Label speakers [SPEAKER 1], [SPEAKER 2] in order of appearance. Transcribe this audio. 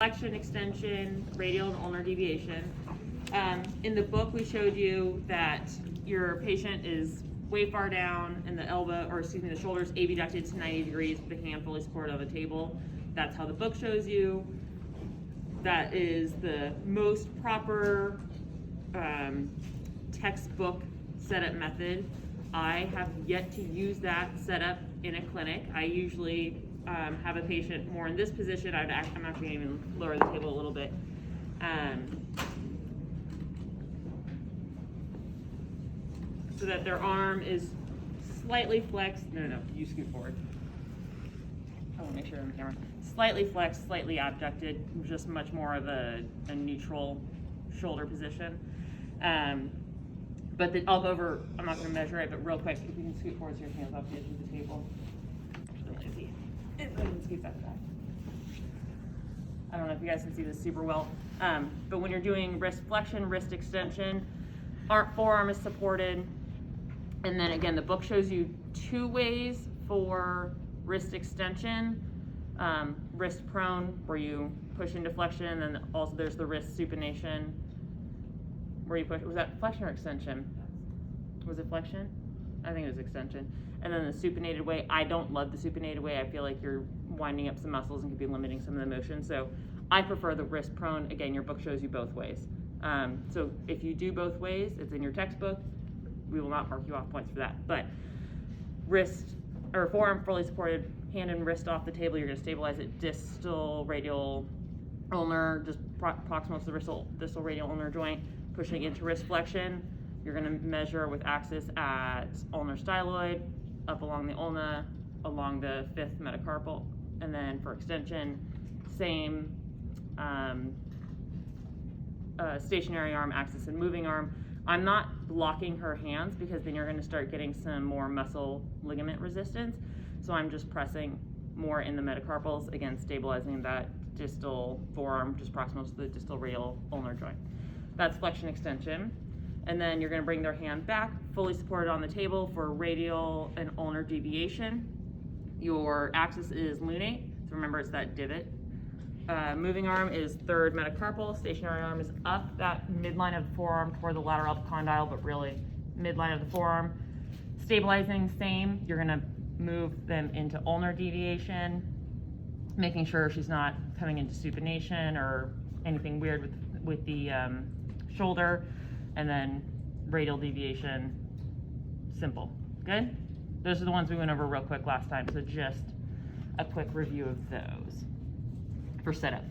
[SPEAKER 1] flexion, extension, radial, and ulnar deviation. In the book, we showed you that your patient is way far down and the elbow, or excuse me, the shoulder's abducted to 90 degrees with the hand fully supported on the table. That's how the book shows you. That is the most proper textbook setup method. I have yet to use that setup in a clinic. I usually have a patient more in this position. I'm actually going to even lower the table a little bit. So that their arm is slightly flexed. No, you scoot forward. I want to make sure I'm on camera. Slightly flexed, slightly abducted, just much more of a neutral shoulder position. But I'll go over, I'm not going to measure it, but real quick, if you can scoot forward so your hands off the edge of the table. And then scoot that back. I don't know if you guys can see this super well, but when you're doing wrist flexion, wrist extension, forearm is supported. And then again, the book shows you 2 ways for wrist extension. Wrist prone, where you push into flexion, and also there's the wrist supination, where you push. Was that flexion or extension? Was it flexion? I think it was extension. And then the supinated way, I don't love the supinated way. I feel like you're winding up some muscles and could be limiting some of the motion. So I prefer the wrist prone. Again, your book shows you both ways. So if you do both ways, it's in your textbook. We will not mark you off points for that. But wrist or forearm fully supported, hand and wrist off the table. You're going to stabilize it distal, radial, ulnar, just proximal to the distal radial ulnar joint, pushing into wrist flexion. You're going to measure with axis at ulnar styloid, up along the ulna, along the 5th metacarpal, and then for extension, same stationary arm, axis, and moving arm. I'm not blocking her hands because then you're going to start getting some more muscle ligament resistance. So I'm just pressing more in the metacarpals, again, stabilizing that distal forearm, just proximal to the distal radial ulnar joint. That's flexion extension. And then you're going to bring their hand back, fully supported on the table for radial and ulnar deviation. Your axis is lunate, so remember it's that divot. Moving arm is 3rd metacarpal. Stationary arm is up that midline of the forearm toward the lateral epicondyle, but really midline of the forearm. Stabilizing, same. You're going to move them into ulnar deviation, making sure she's not coming into supination or anything weird with the shoulder. And then radial deviation, simple. Good? Those are the ones we went over real quick last time, so just a quick review of those for setup.